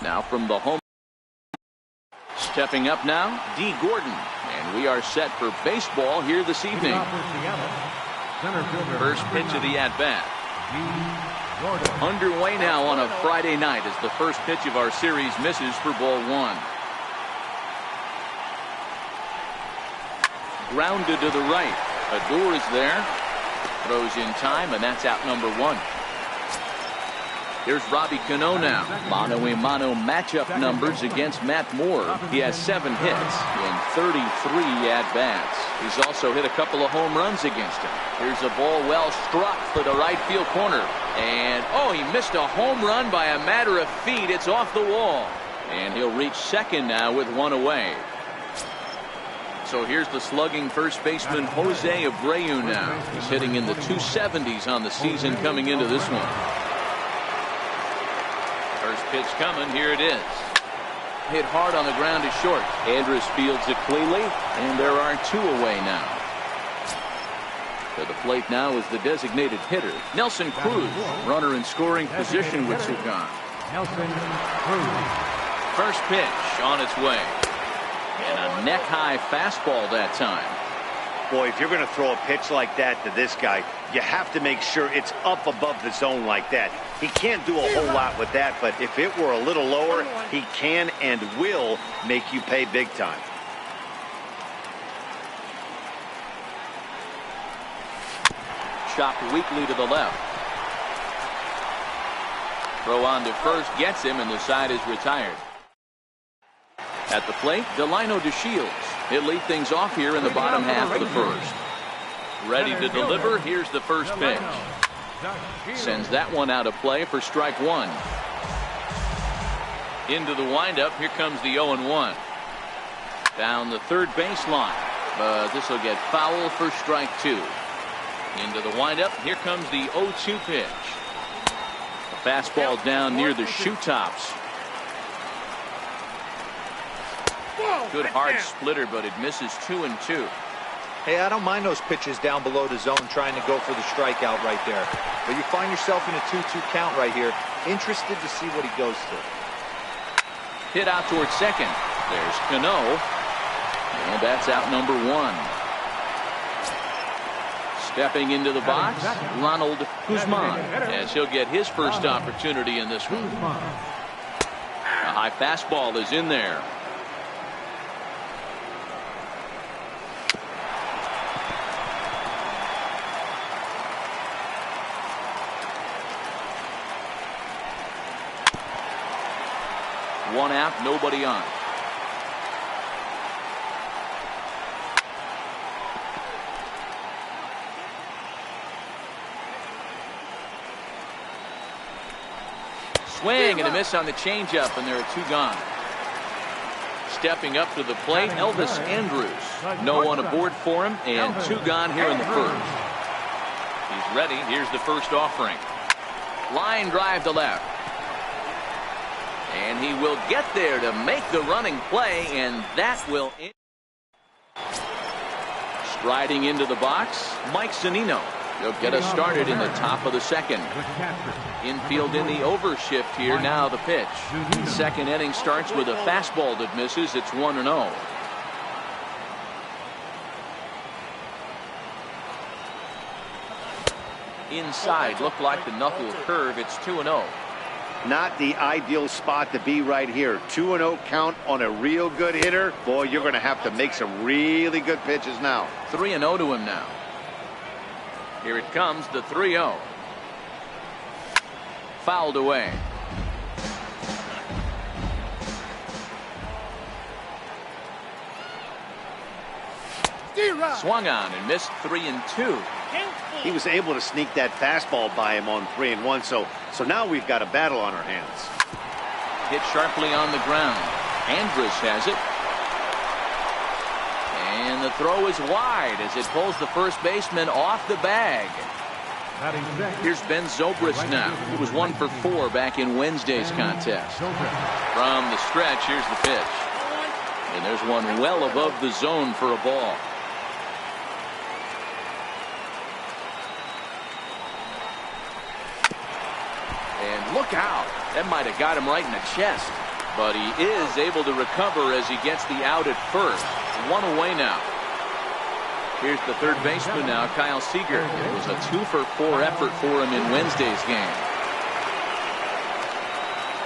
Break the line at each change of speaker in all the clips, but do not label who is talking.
Now from the home. Stepping up now, D. Gordon. And we are set for baseball here this evening. First pitch of the at-bat. Underway now on a Friday night as the first pitch of our series misses for ball one. Grounded to the right. Adore is there. Throws in time, and that's out number one. Here's Robbie Cano now. Mano-a-mano matchup numbers against Matt Moore. He has 7 hits in 33 at-bats. He's also hit a couple of home runs against him. Here's a ball well struck for the right field corner. And, oh, he missed a home run by a matter of feet. It's off the wall. And he'll reach second now with one away. So here's the slugging first baseman Jose Abreu now. He's hitting in the 270s on the season coming into this one. First pitch coming. Here it is. Hit hard on the ground to short. Andrus fields it cleanly, and there are 2 away now. To the plate now is the designated hitter, Nelson Cruz. Runner in scoring position with 2 gone.
Nelson Cruz.
First pitch on its way. And a neck-high fastball that time.
Boy, if you're going to throw a pitch like that to this guy, you have to make sure it's up above the zone like that. He can't do a whole lot with that, but if it were a little lower, he can and will make you pay big time.
Chopped weakly to the left. Throw on to first gets him, and the side is retired. At the plate, Delino DeShields. He'll lead things off here in the bottom half of the first. Ready to deliver. Here's the first pitch. Sends that one out of play for strike one. Into the windup. Here comes the 0-1. Down the third baseline. But this will get foul for strike two. Into the windup. Here comes the 0-2 pitch. A fastball down near the shoe tops. Good hard splitter, but it misses 2-2.
Hey, I don't mind those pitches down below the zone trying to go for the strikeout right there. But you find yourself in a 2-2 count right here. Interested to see what he goes to.
Hit out towards second. There's Cano. And that's out number one. Stepping into the box, Ronald Guzman, as he'll get his first opportunity in this one. A high fastball is in there. One out, nobody on. Swing and a miss on the changeup, and there are two gone. Stepping up to the plate, Elvis Andrus. No one aboard for him, and two gone here in the first. He's ready. Here's the first offering. Line drive to left. And he will get there to make the running play, and that will end. Striding into the box, Mike Zunino. He'll get us started in the top of the second. Infield in the overshift here. Now the pitch. Second inning starts with a fastball that misses. It's 1-0. Inside, looked like the knuckle curve. It's 2-0.
Not the ideal spot to be right here. 2-0 count on a real good hitter. Boy, you're going to have to make some really good pitches now.
3-0 to him now. Here it comes, the 3-0. Fouled away. Swung on and missed 3-2.
He was able to sneak that fastball by him on 3-1, so now we've got a battle on our hands.
Hit sharply on the ground. Andrus has it. And the throw is wide as it pulls the first baseman off the bag. Here's Ben Zobrist now. He was 1 for 4 back in Wednesday's contest. From the stretch, here's the pitch. And there's one well above the zone for a ball. And look out. That might have got him right in the chest. But he is able to recover as he gets the out at first. One away now. Here's the third baseman now, Kyle Seager. It was a 2-for-4 effort for him in Wednesday's game.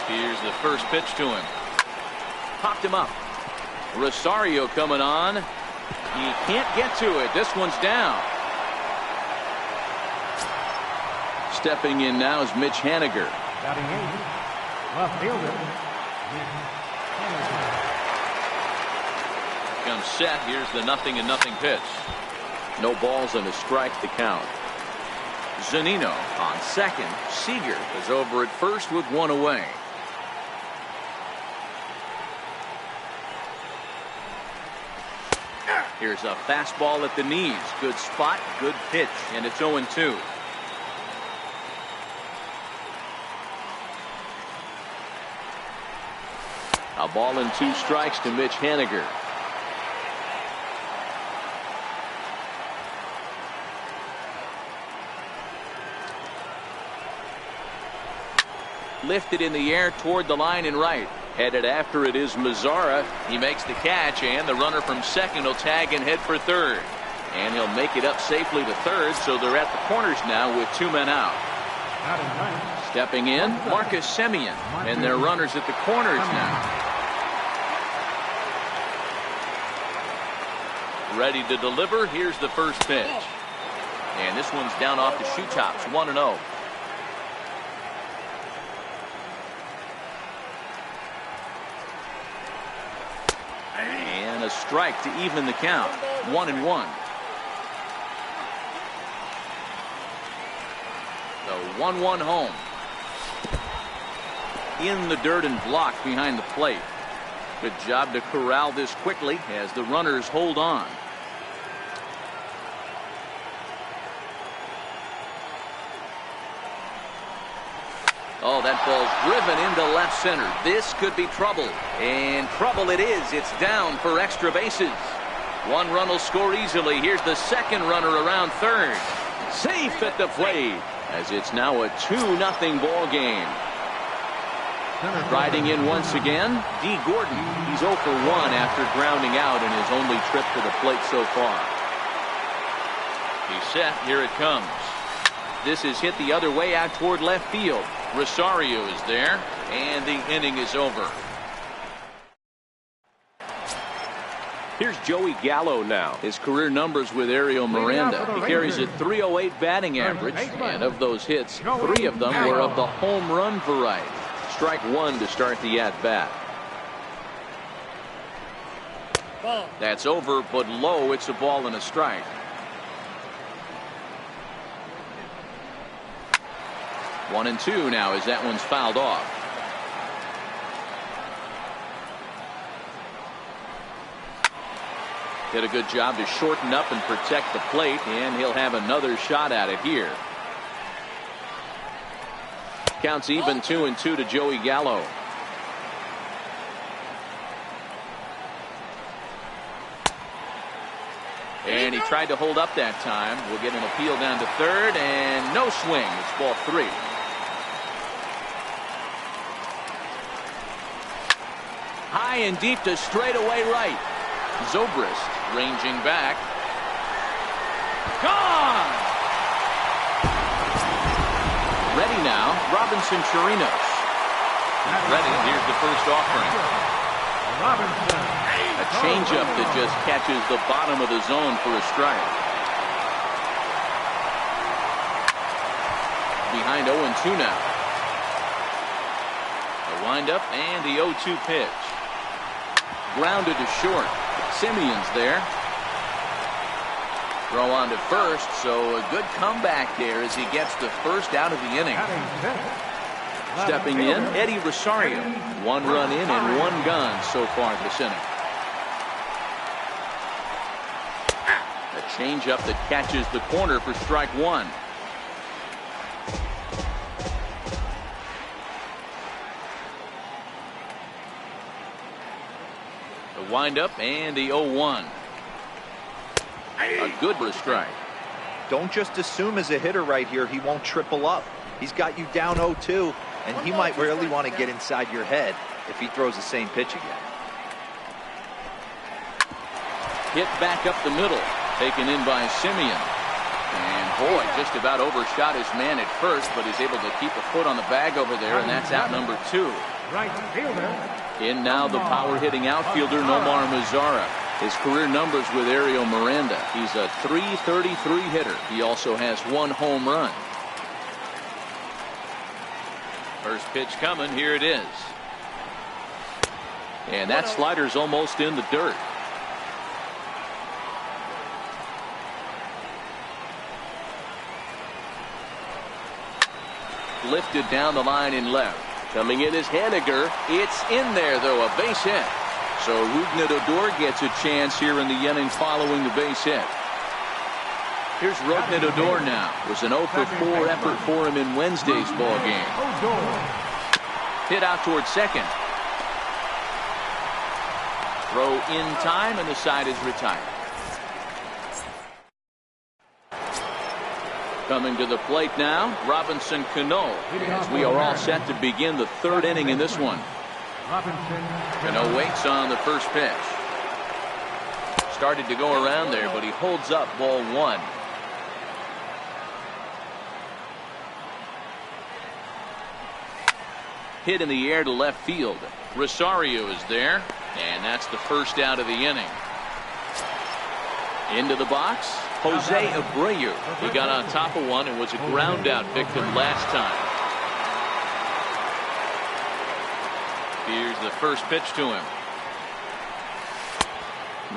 Here's the first pitch to him. Popped him up. Rosario coming on. He can't get to it. This one's down. Stepping in now is Mitch Haniger.
Batting 8, left fielder.
Comes set. Here's the 0-0 pitch. No balls and a strike to count. Zunino on second. Seager is over at first with one away. Here's a fastball at the knees. Good spot, good pitch, and it's 0-2. A ball and 2 strikes to Mitch Haniger. Lifted in the air toward the line and right. Headed after it is Mazzara. He makes the catch, and the runner from second will tag and head for third. And he'll make it up safely to third, so they're at the corners now with 2 men out. Stepping in, Marcus Semien, and their runners at the corners now. Ready to deliver. Here's the first pitch. And this one's down off the shoe tops, 1-0. And a strike to even the count. 1-1. The 1-1 home. In the dirt and blocked behind the plate. Good job to corral this quickly as the runners hold on. Oh, that ball's driven into left center. This could be trouble. And trouble it is. It's down for extra bases. 1 run will score easily. Here's the second runner around third. Safe at the plate as it's now a 2-0 ball game. Riding in once again, D. Gordon. He's 0 for 1 after grounding out in his only trip to the plate so far. He's set. Here it comes. This is hit the other way out toward left field. Rosario is there, and the inning is over. Here's Joey Gallo now. His career numbers with Ariel Miranda. He carries a .308 batting average, and of those hits, 3 of them were of the home run variety. Strike 1 to start the at-bat. That's over, but low. It's a ball and a strike. 1-2 now as that one's fouled off. Did a good job to shorten up and protect the plate, and he'll have another shot at it here. Counts even 2-2 to Joey Gallo. And he tried to hold up that time. We'll get an appeal down to third, and no swing. It's ball 3. High and deep to straightaway right. Zobrist ranging back. Gone! Ready now, Robinson Chirinos. Ready, here's the first offering. A changeup that just catches the bottom of the zone for a strike. Behind 0-2 now. The windup and the 0-2 pitch. Grounded to short. Simeon's there. Throw on to first, so a good comeback there as he gets the first out of the inning. Stepping in, Eddie Rosario. 1 run in and 1 gone so far this inning. A changeup that catches the corner for strike 1. The windup and the 0-1. A good strike.
Don't just assume as a hitter right here he won't triple up. He's got you down 0-2, and he might really want to get inside your head. if he throws the same pitch again.
Hit back up the middle. Taken in by Simeon. And boy, just about overshot his man at first, but he's able to keep a foot on the bag over there, and that's out number 2.
Right fielder.
In now the power-hitting outfielder, Nomar Mazara. His career numbers with Ariel Miranda. He's a .333 hitter. He also has 1 home run. First pitch coming. Here it is. And that slider's almost in the dirt. Lifted down the line in left. Coming in is Haniger. It's in there, though, a base hit. So Rougned Odor gets a chance here in the inning following the base hit. Here's Rougned Odor now. It was an 0-for-4 effort for him in Wednesday's ball game. Hit out towards second. Throw in time, and the side is retired. Coming to the plate now, Robinson Cano, as we are all set to begin the 3rd inning in this one. Cano waits on the first pitch. Started to go around there, but he holds up ball 1. Hit in the air to left field. Rosario is there, and that's the first out of the inning. Into the box, Jose Abreu. He got on top of one and was a ground out victim last time. Here's the first pitch to him.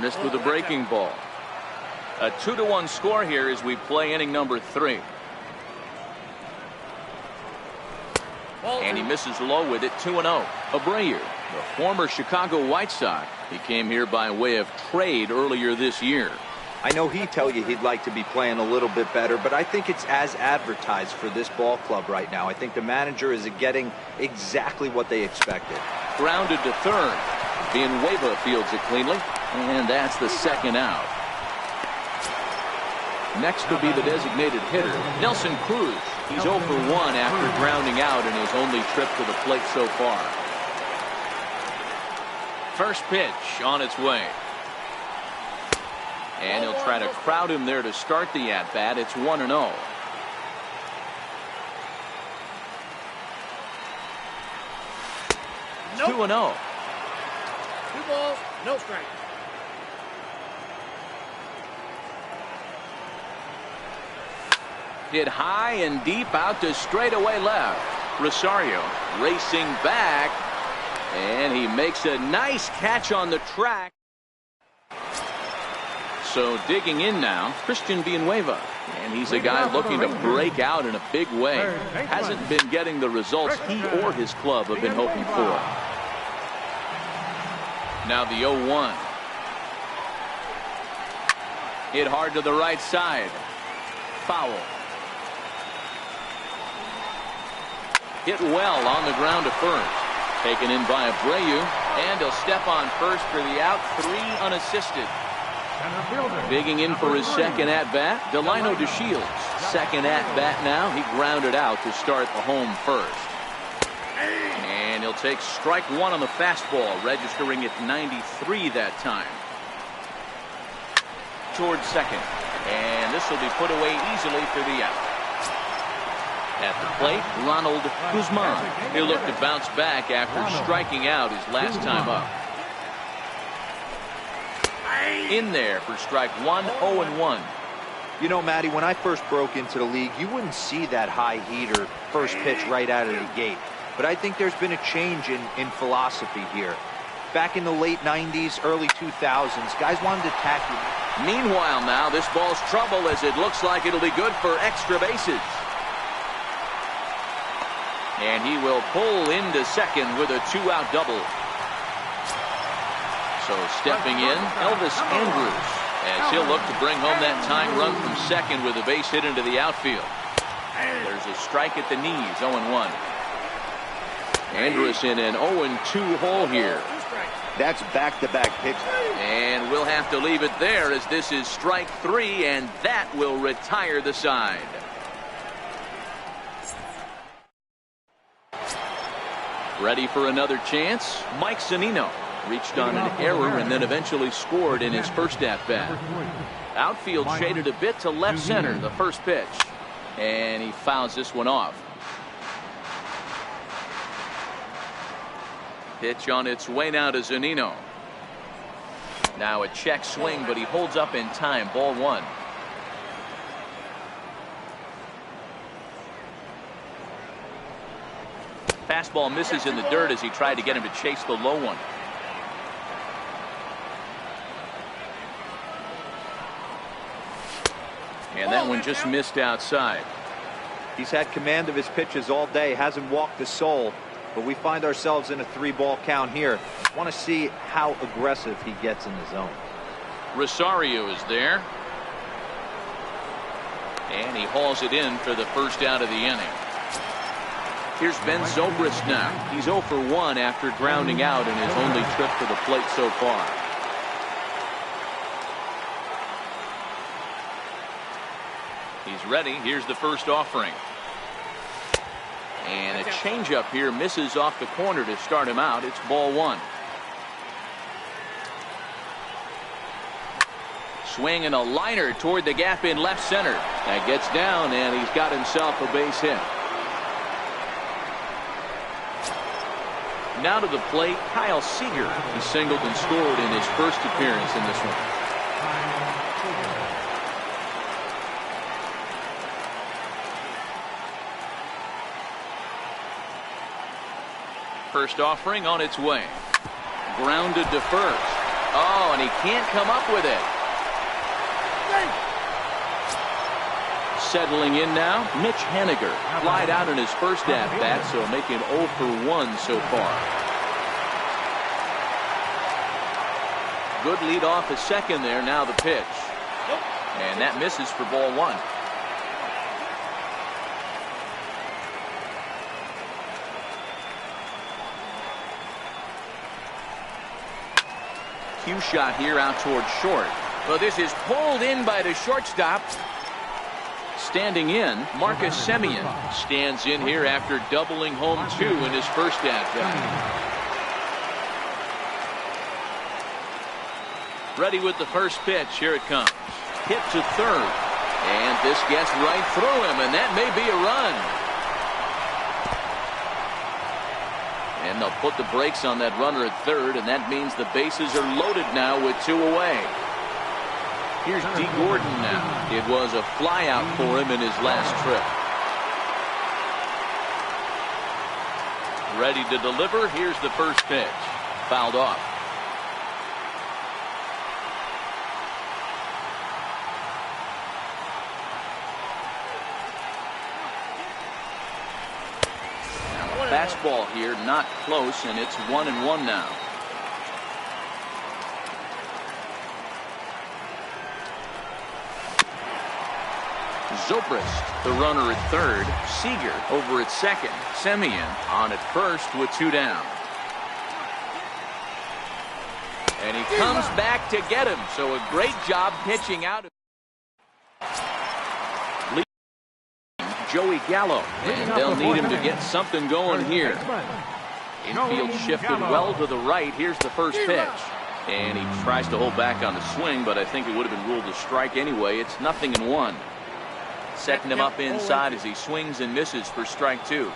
Missed with a breaking ball. A 2-1 score here as we play inning number 3. And he misses low with it. 2-0. Abreu, the former Chicago White Sox. He came here by way of trade earlier this year.
I know he'd tell you he'd like to be playing a little bit better, but I think it's as advertised for this ball club right now. I think the manager is getting exactly what they expected.
Grounded to third. Villanueva fields it cleanly, and that's the second out. Next will be the designated hitter, Nelson Cruz. He's 0 for 1 after grounding out in his only trip to the plate so far. First pitch on its way. And he'll try to crowd him there to start the at-bat. It's 1-0. 2-0. 2
balls, no strike.
Hit high and deep out to straightaway left. Rosario racing back, and he makes a nice catch on the track. So digging in now, Christian Villanueva, and he's a guy looking to break out in a big way. Hasn't been getting the results he or his club have been hoping for. Now the 0-1. Hit hard to the right side. Foul. Hit well on the ground to first. Taken in by Abreu, and he'll step on first for the out. 3 unassisted. Digging in for his second at-bat, Delino DeShields. Second at-bat now. He grounded out to start the home first. And he'll take strike 1 on the fastball, registering at 93 that time. Towards second. And this will be put away easily for the out. At the plate, Ronald Guzman. He'll look to bounce back after striking out his last time up. In there for strike 1, 0-1.
You know, Matty, when I first broke into the league, you wouldn't see that high heater first pitch right out of the gate. But I think there's been a change in philosophy here. Back in the late 90s, early 2000s, guys wanted to attack you.
Meanwhile now, this ball's trouble as it looks like it'll be good for extra bases. And he will pull into second with a 2-out double. So stepping in, Elvis Andrus, as he'll look to bring home that tying run from second with a base hit into the outfield. There's a strike at the knees, 0-1. Andrus in an 0-2 hole here.
That's back-to-back pitch.
And we'll have to leave it there as this is strike 3, and that will retire the side. Ready for another chance. Mike Zunino reached on an error and then eventually scored in his first at-bat. Outfield shaded a bit to left center the first pitch, and he fouls this one off. Pitch on its way now to Zunino. Now a check swing, but he holds up in time. Ball one. Fastball misses in the dirt as he tried to get him to chase the low one. And that one just missed outside.
He's had command of his pitches all day, hasn't walked a soul, but we find ourselves in a 3-ball count here. Want to see how aggressive he gets in the zone.
Rosario is there. And he hauls it in for the first out of the inning. Here's Ben Zobrist now. He's 0 for 1 after grounding out in his only trip to the plate so far. He's ready. Here's the first offering. And a changeup here misses off the corner to start him out. It's ball one. Swing and a liner toward the gap in left center. That gets down, and he's got himself a base hit. Now to the plate, Kyle Seager. He singled and scored in his first appearance in this one. First offering on its way. Grounded to first. Oh, and he can't come up with it. Settling in now, Mitch Haniger. Flied out in his first at-bat, so making 0 for 1 so far. Good lead off a second there. Now the pitch. And that misses for ball one. Cue shot here out towards short. Well, this is pulled in by the shortstop. Standing in, Marcus Semien stands in here after doubling home 2 in his first at-bat. Ready with the first pitch. Here it comes. Hit to third. And this gets right through him, and that may be a run. And they'll put the brakes on that runner at third, and that means the bases are loaded now with 2 away. Here's D. Gordon now. It was a flyout for him in his last trip. Ready to deliver. Here's the first pitch. Fouled off. Fastball here, not close, and it's 1-1 now. Zobrist, the runner at third. Seager over at second. Semien on at first with 2 down. And he comes back to get him. So a great job pitching out. Joey Gallo. And they'll need him to get something going here. Infield shifted well to the right. Here's the first pitch. And he tries to hold back on the swing, but I think it would have been ruled a strike anyway. It's 0-1. Setting him up inside as he swings and misses for strike 2.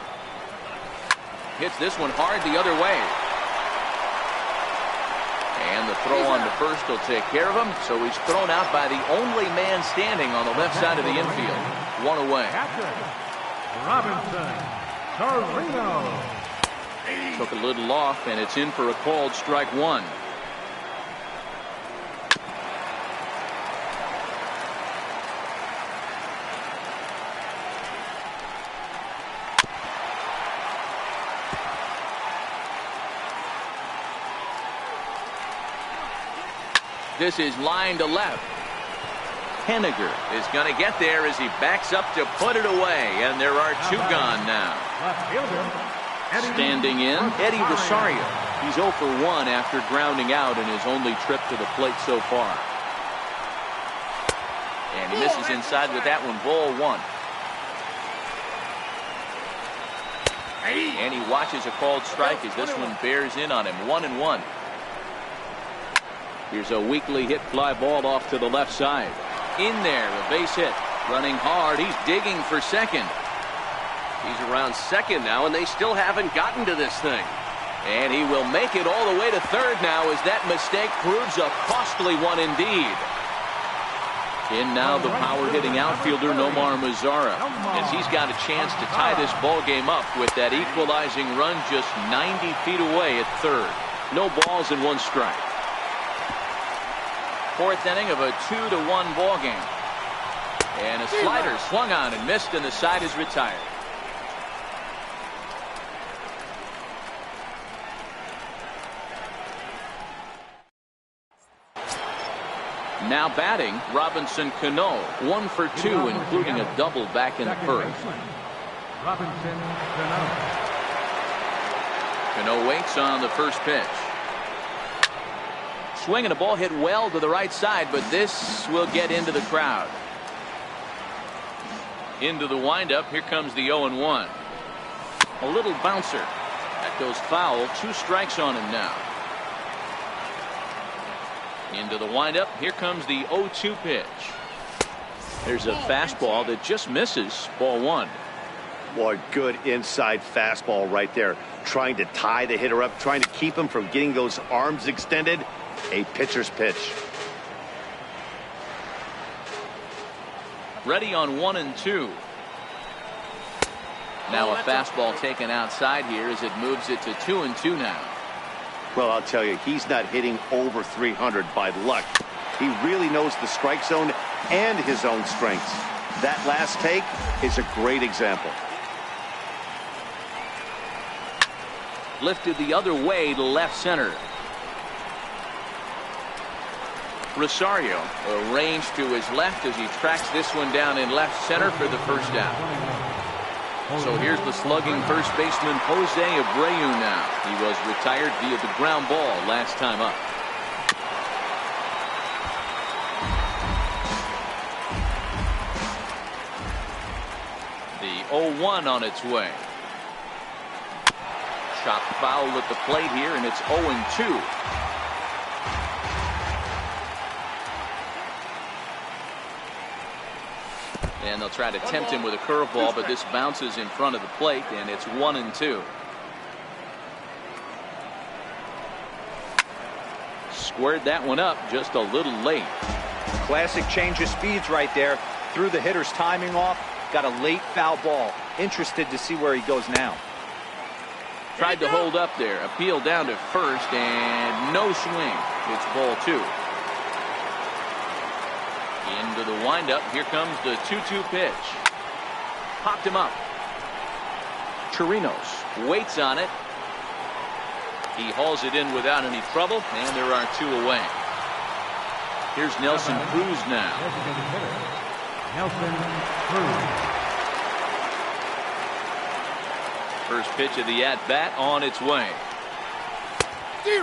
Hits this one hard the other way. And the throw on to first will take care of him. So he's thrown out by the only man standing on the left side of the infield. 1 away.
Robinson Torino.
Took a little off, and it's in for a called strike 1. This is line to left. Henniger is going to get there as he backs up to put it away, and there are 2 gone now. Standing in, Eddie Rosario. He's 0 for 1 after grounding out in his only trip to the plate so far. And he misses inside with that one. Ball 1. And he watches a called strike as this one bears in on him. 1-1. Here's a weakly hit fly ball off to the left side. In there, a base hit. Running hard. He's digging for second.
He's around second now, and they still haven't gotten to this thing.
And he will make it all the way to third now as that mistake proves a costly one indeed. In now the power-hitting outfielder Nomar Mazara, as he's got a chance to tie this ball game up with that equalizing run just 90 feet away at third. No balls and 1 strike. Fourth inning of a 2-1 ball game. And a slider swung on and missed, and the side is retired. Now batting, Robinson Cano, 1 for 2, including a double back in the first.
Robinson Cano.
Cano waits on the first pitch. Swing and a ball hit well to the right side, but this will get into the crowd. Into the windup. Here comes the 0-1. A little bouncer. That goes foul. 2 strikes on him now. Into the windup. Here comes the 0-2 pitch. There's a fastball that just misses. Ball 1.
Boy, good inside fastball right there. Trying to tie the hitter up, trying to keep him from getting those arms extended. A pitcher's pitch.
Ready on 1 and 2. Now a fastball taken outside here as it moves it to 2 and 2 now.
Well, I'll tell you, he's not hitting over 300 by luck. He really knows the strike zone and his own strengths. That last take is a great example.
Lifted the other way to left center. Rosario arranged to his left as he tracks this one down in left center for the first out. So here's the slugging first baseman Jose Abreu now. He was retired via the ground ball last time up. The 0-1 on its way. Shot foul at the plate here, and it's 0-2. And they'll try to tempt him with a curveball, but this bounces in front of the plate, and it's 1-2. Squared that one up just a little late.
Classic change of speeds right there. Threw the hitter's timing off. Got a late foul ball. Interested to see where he goes now.
Tried to hold up there. Appeal down to first, and no swing. It's ball 2. Into the windup. Here comes the 2-2 pitch. Popped him up. Chirinos waits on it. He hauls it in without any trouble, and there are 2 away. Here's Nelson Cruz now.
Nelson Cruz.
First pitch of the at-bat on its way.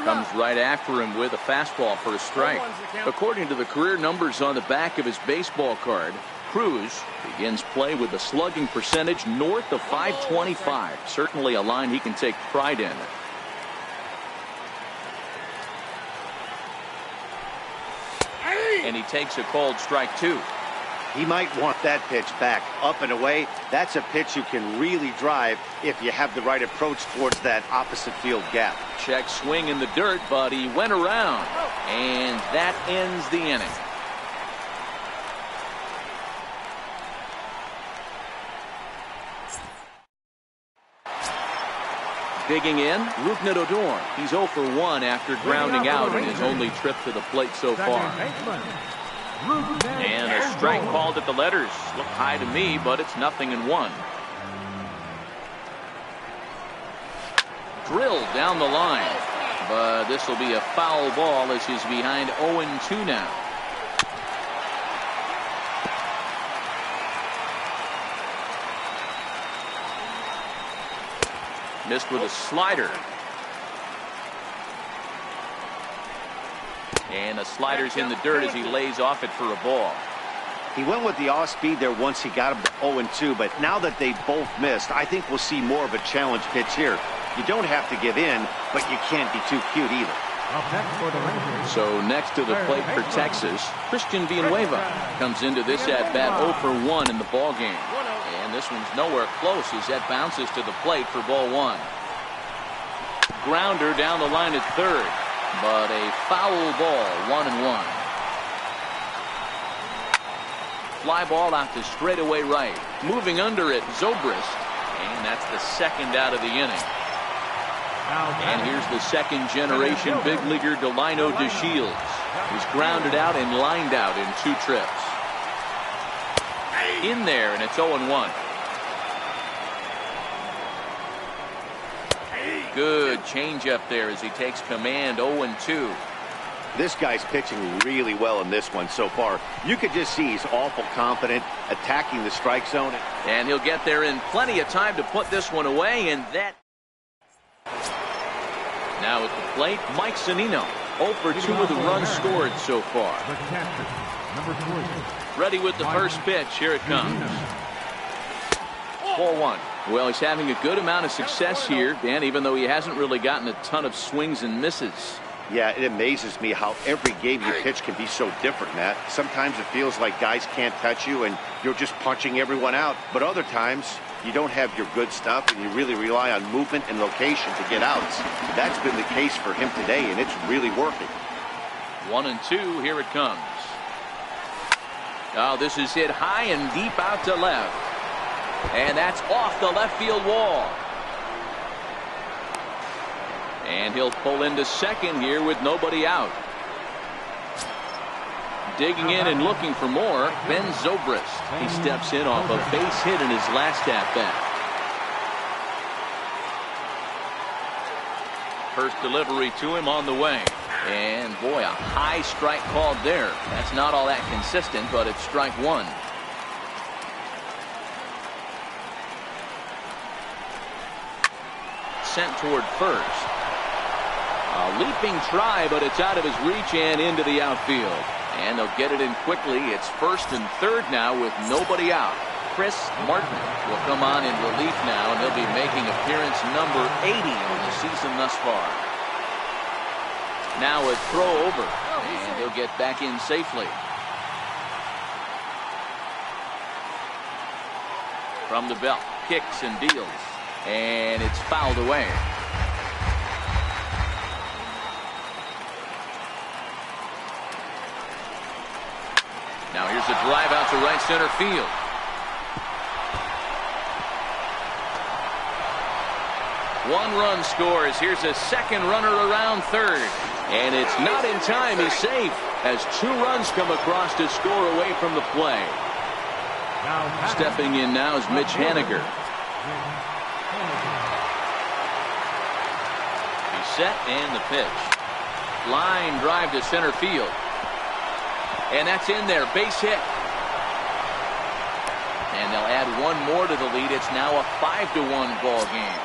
Comes right after him with a fastball for a strike. According to the career numbers on the back of his baseball card, Cruz begins play with a slugging percentage north of .525. Certainly a line he can take pride in. And he takes a called strike 2.
He might want that pitch back, up and away. That's a pitch you can really drive if you have the right approach towards that opposite field gap.
Check swing in the dirt, but he went around, and that ends the inning. Digging in, Rougned Odor. He's 0 for 1 after grounding out in his only trip to the plate so far. And a strike called at the letters. Look high to me, but it's 0-1. Drilled down the line, but this will be a foul ball as he's behind 0-2 now. Missed with a slider. And the slider's in the dirt as he lays off it for a ball.
He went with the off-speed there once he got him to 0-2, but now that they both missed, I think we'll see more of a challenge pitch here. You don't have to give in, but you can't be too cute either.
So next to the plate for Texas, Christian Villanueva comes into this at-bat 0 for 1 in the ball game. And this one's nowhere close as that bounces to the plate for ball 1. Grounder down the line at third, but a foul ball, 1-1. Fly ball out to straightaway right. Moving under it, Zobrist, and that's the second out of the inning. And here's the second generation big leaguer Delino DeShields. He's grounded out and lined out in 2 trips. In there, and it's 0-1. Good changeup there as he takes command. 0-2.
This guy's pitching really well in this one so far. You could just see he's awful confident attacking the strike zone.
And he'll get there in plenty of time to put this one away, and that. Now at the plate, Mike Zunino. 0 for 2 with the runs scored so far. Ready with the first pitch. Here it comes. 4-1. Well, he's having a good amount of success here, Dan, even though he hasn't really gotten a ton of swings and misses.
Yeah, it amazes me how every game you pitch can be so different, Matt. Sometimes it feels like guys can't touch you and you're just punching everyone out. But other times, you don't have your good stuff and you really rely on movement and location to get outs. That's been the case for him today, and it's really working.
1-2, here it comes. Oh, this is hit high and deep out to left. And that's off the left field wall. And he'll pull into second here with nobody out. Digging in and looking for more, Ben Zobrist. He steps in off a base hit in his last at-bat. First delivery to him on the way. And boy, a high strike called there. That's not all that consistent, but it's strike 1. Sent toward first. A leaping try, but it's out of his reach and into the outfield. And they'll get it in quickly. It's first and third now with nobody out. Chris Martin will come on in relief now, and he'll be making appearance number 80 in the season thus far. Now a throw over, and he'll get back in safely. From the belt, kicks and deals, and it's fouled away. Now here's a drive out to right center field. One run scores. Here's a second runner around third. And it's not in time. He's safe as 2 runs come across to score away from the play. Stepping in now is Mitch Haniger. He's set and the pitch. Line drive to center field. And that's in there. Base hit. And they'll add 1 more to the lead. It's now a 5-1 ball game.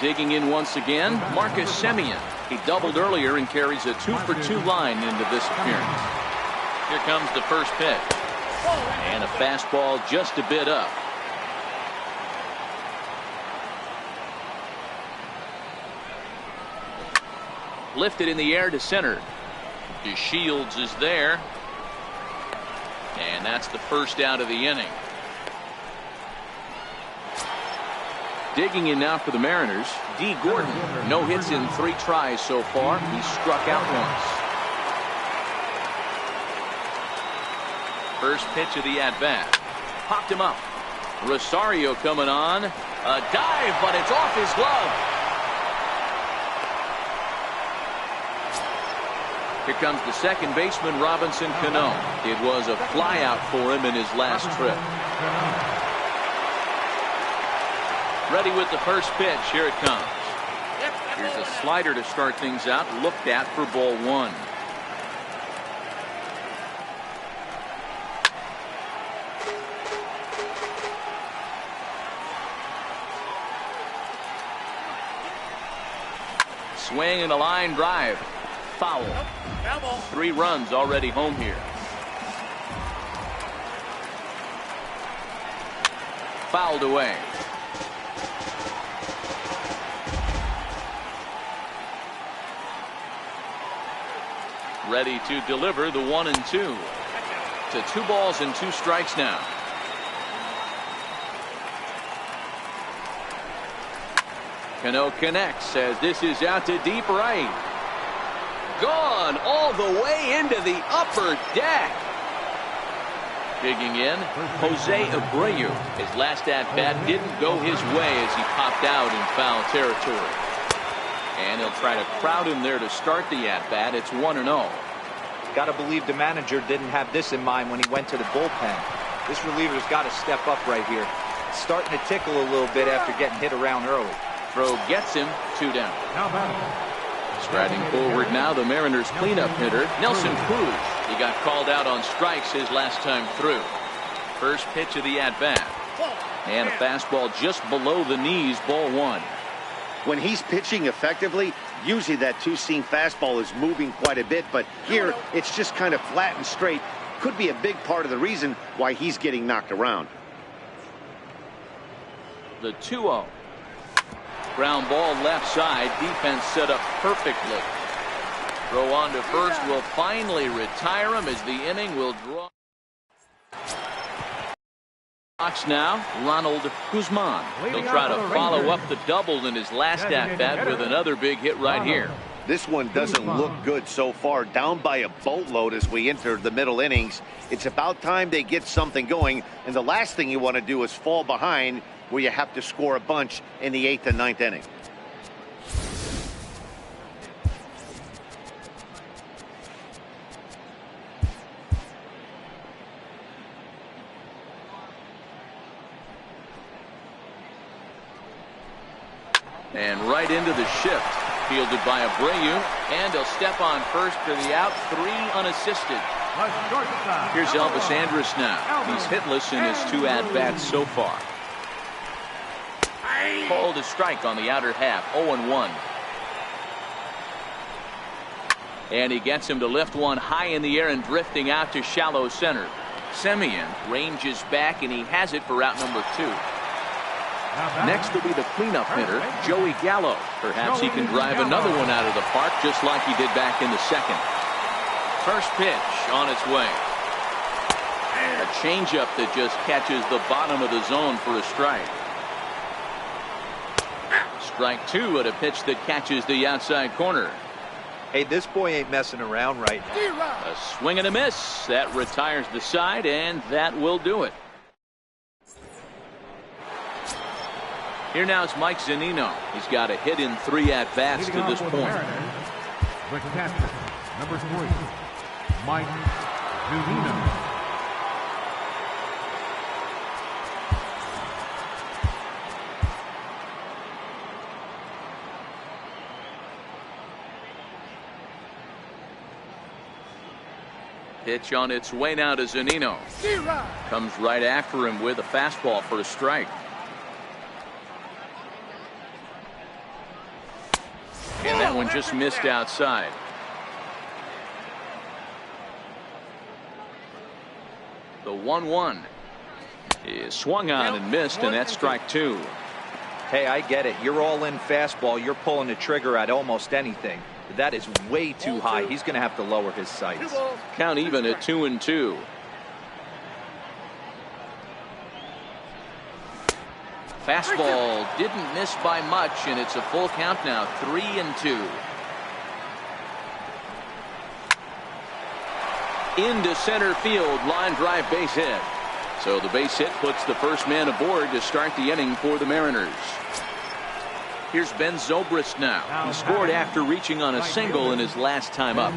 Digging in once again, Marcus Semien. He doubled earlier and carries a 2 for 2 line into this appearance. Here comes the first pitch. And a fastball just a bit up. Lifted in the air to center. DeShields is there. And that's the first out of the inning. Digging in now for the Mariners, D. Gordon. No hits in 3 tries so far. He's struck out once. First pitch of the at-bat. Popped him up. Rosario coming on. A dive, but it's off his glove. Here comes the second baseman, Robinson Cano. It was a flyout for him in his last trip. Ready with the first pitch. Here it comes. Here's a slider to start things out. Looked at for ball 1. Swing and a line drive. Foul. 3 runs already home here. fouled away. Ready to deliver the 1-2. To 2 balls and 2 strikes now. Cano connects as this is out to deep right. Gone all the way into the upper deck. Digging in, Jose Abreu. His last at-bat didn't go his way as he popped out in foul territory. And he'll try to crowd him there to start the at-bat. It's 1-0.
Got to believe the manager didn't have this in mind when he went to the bullpen. This reliever's got to step up right here. It's starting to tickle a little bit after getting hit around early.
Throw gets him, 2 down. Striding forward now, the Mariners cleanup hitter, Nelson Cruz. He got called out on strikes his last time through. First pitch of the at-bat. And a fastball just below the knees, ball 1.
When he's pitching effectively, usually that two-seam fastball is moving quite a bit, but here it's just kind of flat and straight. Could be a big part of the reason why he's getting knocked around.
The 2-0. Ground ball left side. Defense set up perfectly. Throw on to first will finally retire him as the inning will draw. Box now, Ronald Guzman. He'll try to follow up the double in his last at-bat with another big hit right here.
This one doesn't look good so far. Down by a boatload as we enter the middle innings. It's about time they get something going, and the last thing you want to do is fall behind where you have to score a bunch in the 8th and 9th inning.
And right into the shift. Fielded by Abreu, and he'll step on first for the out. 3 unassisted. Here's Elvis Andrus now. He's hitless in his 2 at-bats so far. Called a strike on the outer half. 0-1. And he gets him to lift one high in the air and drifting out to shallow center. Semien ranges back, and he has it for out number 2. Next will be the cleanup hitter, Joey Gallo. Perhaps he can drive another one out of the park just like he did back in the 2nd. First pitch on its way. A changeup that just catches the bottom of the zone for a strike. Strike 2 at a pitch that catches the outside corner.
Hey, this boy ain't messing around right now.
A swing and a miss. That retires the side, and that will do it. Here now is Mike Zunino. He's got a hit in 3 at-bats to this point.
The catcher, number 3, Mike Zunino.
Pitch on its way now to Zunino. Comes right after him with a fastball for a strike. And that one just missed outside. The 1-1 is swung on and missed, and that's strike 2.
Hey, I get it. You're all in fastball. You're pulling the trigger at almost anything. But that is way too high. He's going to have to lower his sights.
Count even at 2-2. Fastball didn't miss by much, and it's a full count now. 3-2. Into center field, line drive base hit. So the base hit puts the first man aboard to start the inning for the Mariners. Here's Ben Zobrist now. He scored after reaching on a single in his last time up.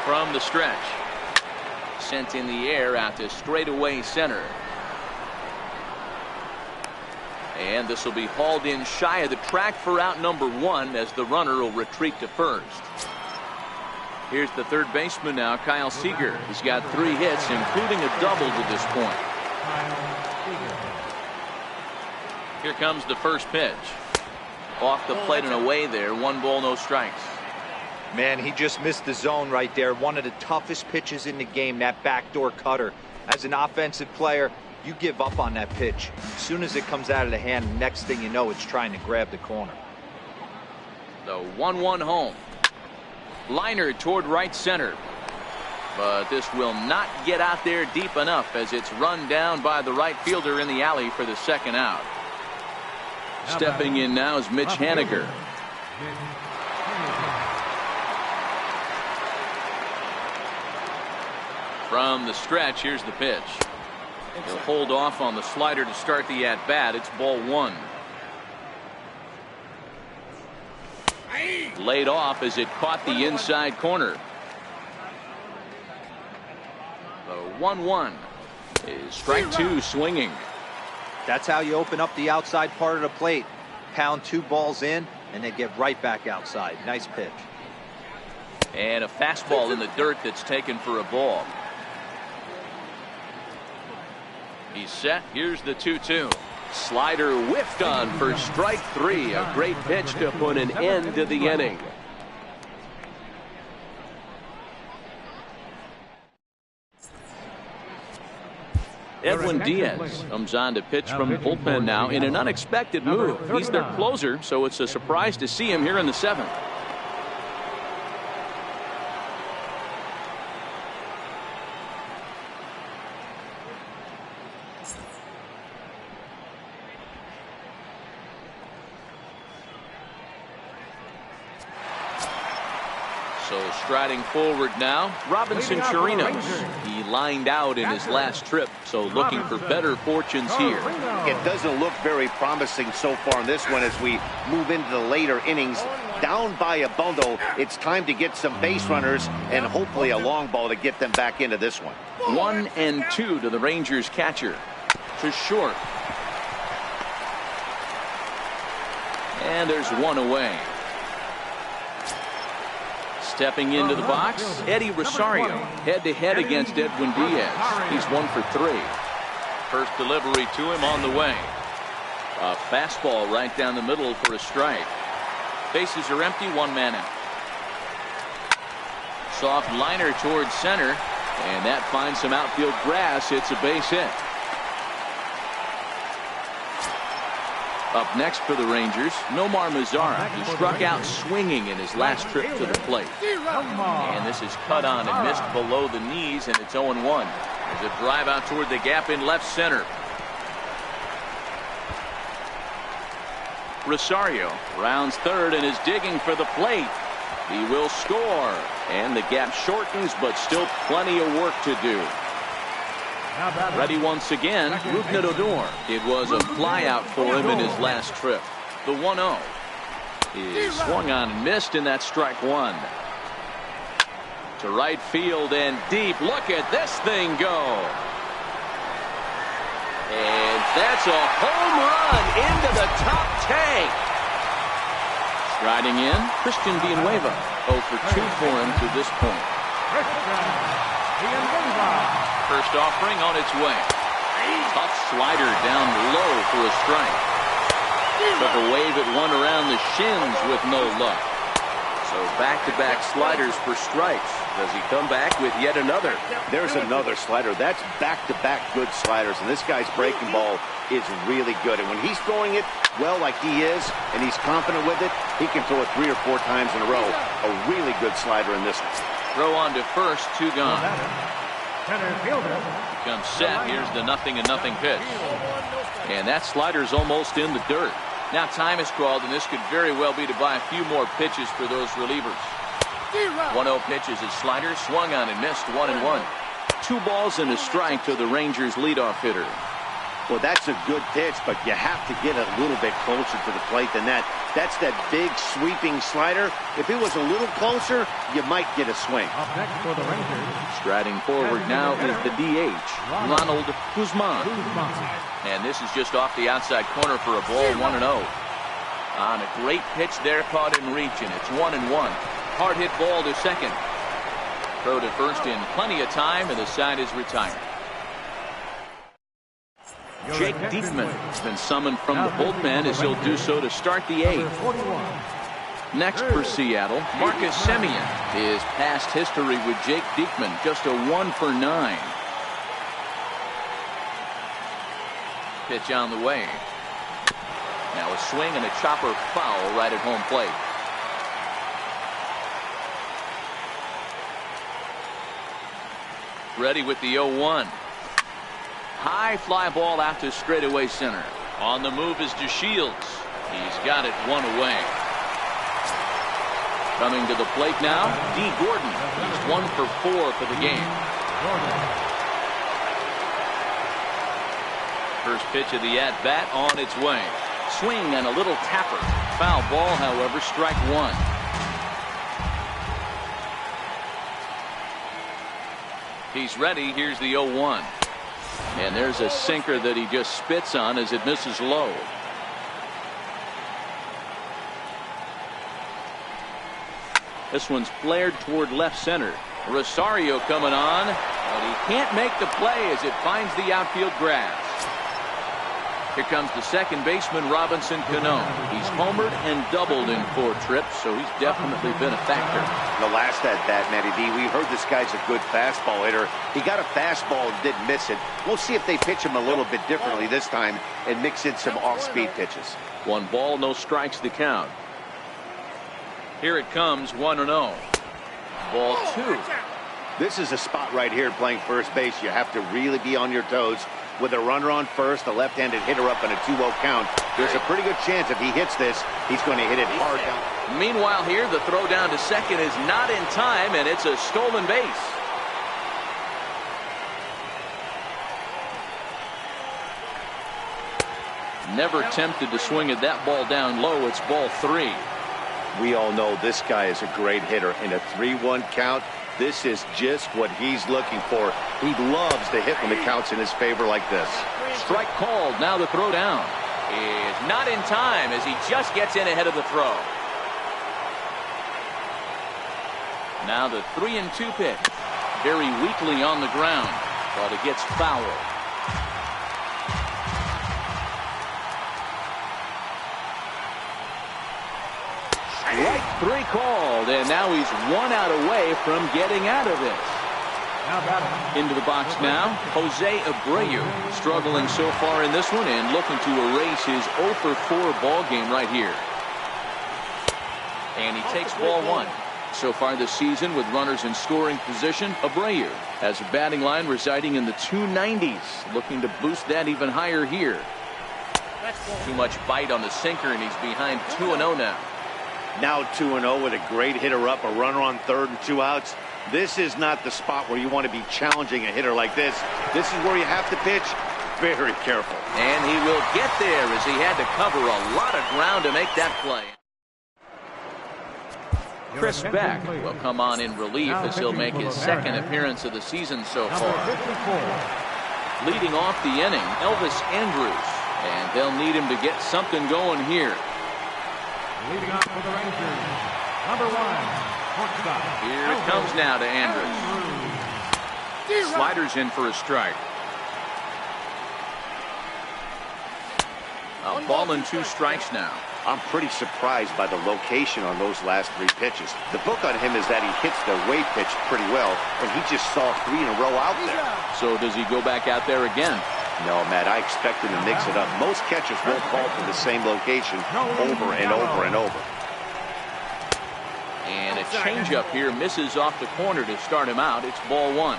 From the stretch. Sent in the air out to straightaway center. And this will be hauled in shy of the track for out number 1 as the runner will retreat to first. Here's the third baseman now, Kyle Seager. He's got 3 hits, including a double to this point. Here comes the first pitch. Off the plate and away there. 1 ball, no strikes.
Man, he just missed the zone right there. One of the toughest pitches in the game, that backdoor cutter. As an offensive player, you give up on that pitch. As soon as it comes out of the hand, next thing you know, it's trying to grab the corner.
The 1-1 home. Liner toward right center. But this will not get out there deep enough as it's run down by the right fielder in the alley for the second out. Stepping in now is Mitch Haniger. From the stretch, here's the pitch. He'll hold off on the slider to start the at-bat. It's ball one. Laid off as it caught the inside corner. The 1-1 is strike two swinging.
That's how you open up the outside part of the plate. Pound 2 balls in and then get right back outside. Nice pitch.
And a fastball in the dirt that's taken for a ball. He's set. Here's the 2-2. Slider whiffed on for strike 3. A great pitch to put an end to the inning. Edwin Diaz comes on to pitch from the bullpen now in an unexpected move. He's their closer, so it's a surprise to see him here in the 7th. So striding forward now, Robinson Chirinos. He lined out in his last trip, so looking for better fortunes here.
It doesn't look very promising so far in this one as we move into the later innings. Down by a bundle, it's time to get some base runners and hopefully a long ball to get them back into this one.
1-2 to the Rangers catcher. To short. And there's one away. Stepping into the box, Eddie Rosario head-to-head against Edwin Diaz. He's 1 for 3. First delivery to him on the way. A fastball right down the middle for a strike. Bases are empty, 1 man out. Soft liner towards center, and that finds some outfield grass. It's a base hit. Up next for the Rangers, Nomar Mazara, who struck out swinging in his last trip to the plate. And this is cut on and missed below the knees, and it's 0-1. There's a drive out toward the gap in left center. Rosario rounds third and is digging for the plate. He will score, and the gap shortens, but still plenty of work to do. Ready once again, Rougned Odor. It was a flyout for him in his last trip. The 1-0 is swung on and missed, and that's strike 1. To right field and deep. Look at this thing go. And that's a home run into the top tank. Striding in, Christian Villanueva. 0 for 2 for him to this point. First offering on its way. Tough slider down low for a strike. Took a wave at one around the shins with no luck. So back-to-back sliders for strikes. Does he come back with yet another?
There's another slider. That's back-to-back good sliders, and this guy's breaking ball is really good. And when he's throwing it well like he is, and he's confident with it, he can throw it 3 or 4 times in a row. A really good slider in this one.
Throw on to first, 2 gone. Becomes set. Here's the 0-0 pitch. And that slider's almost in the dirt. Now time is called, and this could very well be to buy a few more pitches for those relievers. 1-0 pitch is his slider, swung on and missed. 1-1. 2 balls and a strike to the Rangers leadoff hitter.
Well, that's a good pitch, but you have to get a little bit closer to the plate than that. That's that big sweeping slider. If it was a little closer, you might get a swing.
Up next for the Rangers.
Striding forward now is the DH, Ronald Guzman. And this is just off the outside corner for a ball, 1-0. On a great pitch there, caught in reach, and it's 1-1. Hard hit ball to second. Throw to first in plenty of time, and the side is retired. Jake Diekman has been summoned from the bullpen as he'll do so to start the 8th. Next for Seattle, Marcus Semien. His past history with Jake Diekman, just a 1 for 9. Pitch on the way. Now a swing and a chopper foul right at home plate. Ready with the 0-1. High fly ball out to straightaway center. On the move is DeShields. He's got it one away. Coming to the plate now, D. Gordon. He's 1 for 4 for the game. First pitch of the at-bat on its way. Swing and a little tapper. Foul ball, however, strike one. He's ready. Here's the 0-1. And there's a sinker that he just spits on as it misses low. This one's flared toward left center. Rosario coming on, but he can't make the play as it finds the outfield grass. Here comes the second baseman, Robinson Cano. He's homered and doubled in 4 trips, so he's definitely been a factor.
The last at bat, Matty D, we heard this guy's a good fastball hitter. He got a fastball and didn't miss it. We'll see if they pitch him a little bit differently this time and mix in some off-speed pitches.
1 ball, no strikes to count. Here it comes, 1-0. Ball 2.
This is a spot right here playing first base. You have to really be on your toes. With a runner on first, a left-handed hitter up in a 2-0 count, there's a pretty good chance if he hits this, he's going to hit it hard down.
Meanwhile here, the throw down to second is not in time, and it's a stolen base. Never tempted to swing at that ball down low. It's ball 3.
We all know this guy is a great hitter. In a 3-1 count, this is just what he's looking for. He loves to hit when the count's in his favor like this.
Strike called. Now the throw down is not in time as he just gets in ahead of the throw. Now the 3-2 pitch. Very weakly on the ground, but it gets foul. Strike 3 called, and now he's 1 out away from getting out of this. Into the box now, Jose Abreu, struggling so far in this one and looking to erase his 0 for 4 ball game right here. And he takes ball 1. So far this season with runners in scoring position, Abreu has a batting line residing in the 290s, looking to boost that even higher here. Too much bite on the sinker, and he's behind 2-0 now.
Now 2-0 with a great hitter up, a runner on third and 2 outs. This is not the spot where you want to be challenging a hitter like this. This is where you have to pitch very careful.
And he will get there as he had to cover a lot of ground to make that play. Chris Beck will come on in relief as he'll make his second appearance of the season so far. Leading off the inning, Elvis Andrus. And they'll need him to get something going here.
Leading off for the Rangers, number 1, shortstop.
Here it comes now to Andrus. Sliders in for a strike. A ball and 2 strikes now.
I'm pretty surprised by the location on those last 3 pitches. The book on him is that he hits the away pitch pretty well, and he just saw 3 in a row out there.
So does he go back out there again?
No, Matt, I expect him to mix it up. Most catchers won't call for the same location over and over and over.
And a changeup here misses off the corner to start him out. It's ball 1.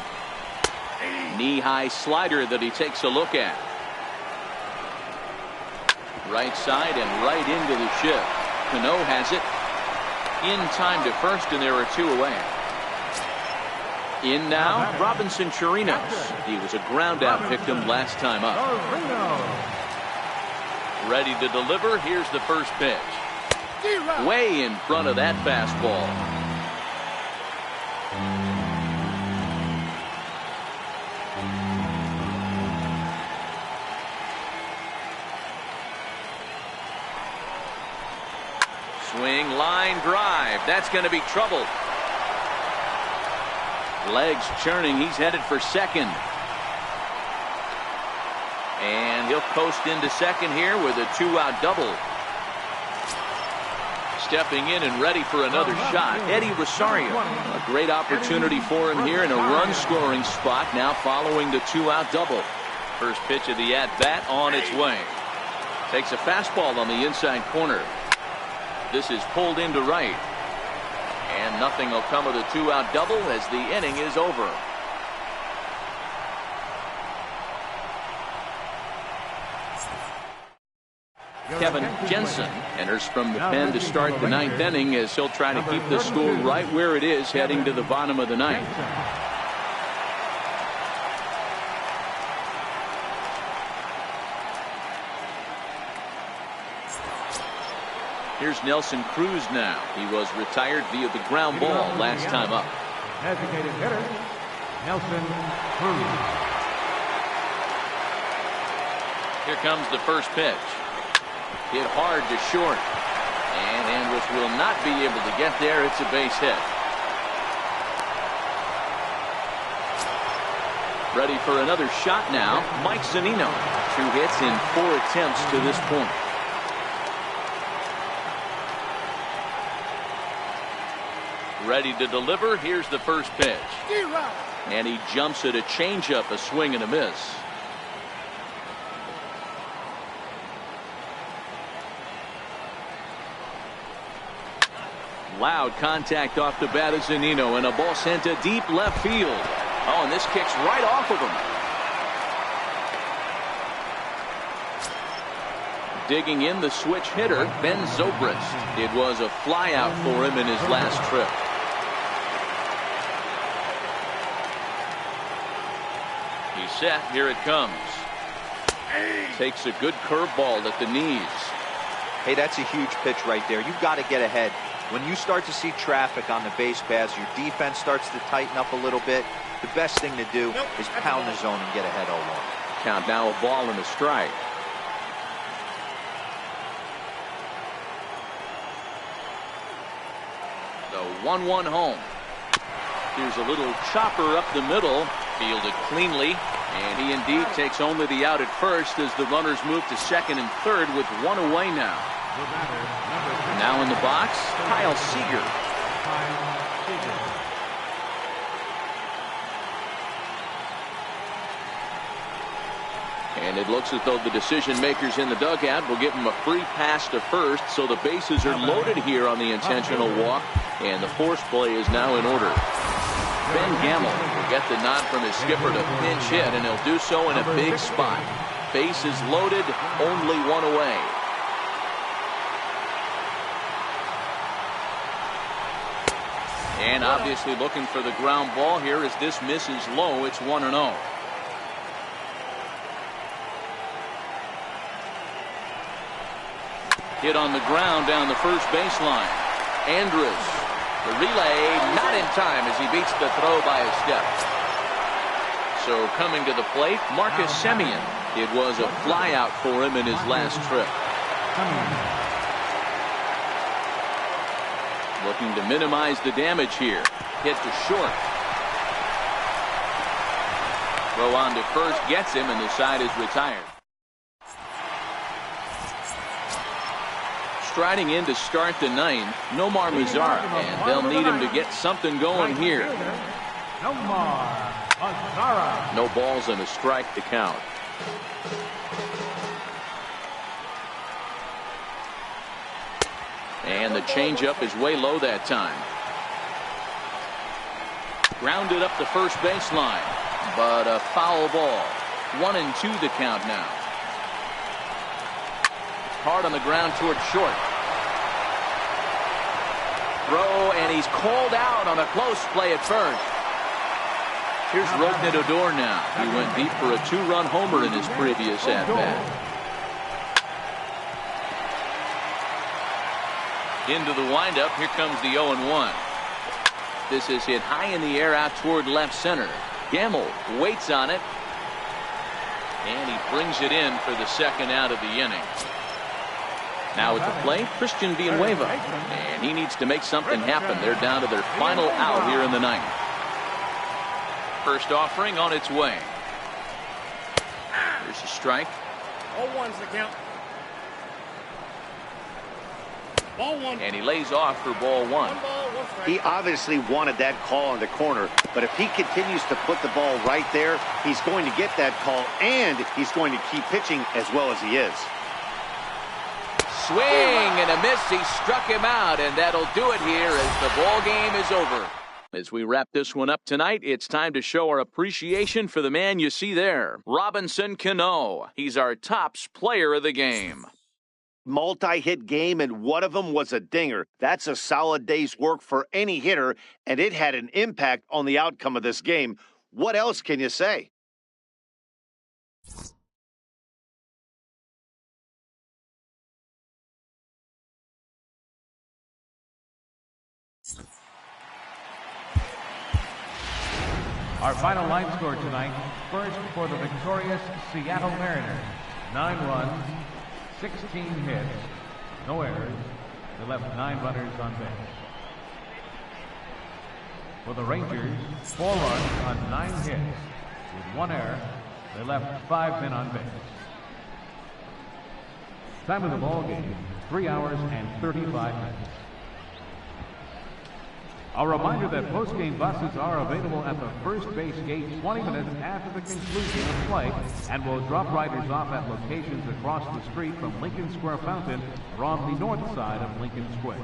Knee-high slider that he takes a look at. Right side and right into the shift. Cano has it in time to first, and there are 2 away. In now, Robinson Chirinos. He was a ground-out victim last time up. Ready to deliver. Here's the first pitch. Way in front of that fastball. Swing, line drive. That's going to be trouble. Legs churning. He's headed for second. And he'll coast into second here with a 2-out double. Stepping in and ready for another shot, Eddie Rosario. A great opportunity for him here in a run-scoring spot now following the 2-out double. First pitch of the at-bat on its way. Takes a fastball on the inside corner. This is pulled into right. And nothing will come of the two-out double as the inning is over. Kevin Jensen enters from the pen to start the ninth inning as he'll try to keep the score right where it is heading to the bottom of the ninth. Here's Nelson Cruz now. He was retired via the ground ball last time up.
Designated hitter, Nelson Cruz.
Here comes the first pitch. Hit hard to short. And Andrus will not be able to get there. It's a base hit. Ready for another shot now, Mike Zunino. 2 hits in 4 attempts to this point. Ready to deliver. Here's the first pitch. And he jumps at a changeup, a swing and a miss. Loud contact off the bat of Zunino, and a ball sent to deep left field. Oh, and this kicks right off of him. Digging in, the switch hitter, Ben Zobrist. It was a fly out for him in his last trip. He's set. Here it comes. Takes a good curveball at the knees.
Hey, that's a huge pitch right there. You've got to get ahead. When you start to see traffic on the base paths, your defense starts to tighten up a little bit. The best thing to do is pound the zone and get ahead 0-1.
Count now, a ball and a strike. The 1-1 home. Here's a little chopper up the middle. Fielded cleanly. And he indeed takes only the out at first as the runners move to second and third with 1 away now. Now in the box, Kyle Seager. And it looks as though the decision makers in the dugout will give him a free pass to first, so the bases are loaded here on the intentional walk, and the force play is now in order. Ben Gamel will get the nod from his skipper to pinch hit, and he'll do so in a big spot. Bases loaded, only 1 away. And obviously looking for the ground ball here as this misses low. It's 1-0. Hit on the ground down the first baseline. Andrus, the relay not in time as he beats the throw by a step. So coming to the plate, Marcus Semien. It was a flyout for him in his last trip. Looking to minimize the damage here. Hit to short. Throw on to first gets him, and the side is retired. Striding in to start the ninth, Nomar Mazara, and they'll need him to get something going here.
Nomar Mazara.
No balls and a strike to count. And the changeup is way low that time. Grounded up the first baseline, but a foul ball. 1-2 the count now. Hard on the ground toward short. Throw, and he's called out on a close play at first. Here's Rougned Odor now. He went deep for a 2-run homer in his previous at-bat. Into the windup. Here comes the 0-1. This is hit high in the air out toward left center. Gamel waits on it. And he brings it in for the second out of the inning. Now at the plate, Christian Villanueva. And he needs to make something happen. They're down to their final out here in the ninth. First offering on its way. Here's a strike.
0-1's the count. Ball 1.
And he lays off for ball 1.
1 ball, 1 strike.
He obviously wanted that call in the corner, but if he continues to put the ball right there, he's going to get that call, and he's going to keep pitching as well as he is.
Swing and a miss. He struck him out, and that'll do it here as the ball game is over. As we wrap this one up tonight, it's time to show our appreciation for the man you see there, Robinson Cano. He's our tops player of the game.
Multi-hit game, and one of them was a dinger. That's a solid day's work for any hitter, and it had an impact on the outcome of this game. What else can you say?
Our final line score tonight, first for the victorious Seattle Mariners. 9 runs, 16 hits, no errors. They left 9 runners on base. For the Rangers, 4 runs on 9 hits. With 1 error, they left 5 men on base. Time of the ball game, 3 hours and 35 minutes. A reminder that post-game buses are available at the first base gate 20 minutes after the conclusion of play and will drop riders off at locations across the street from Lincoln Square Fountain or on the north side of Lincoln Square.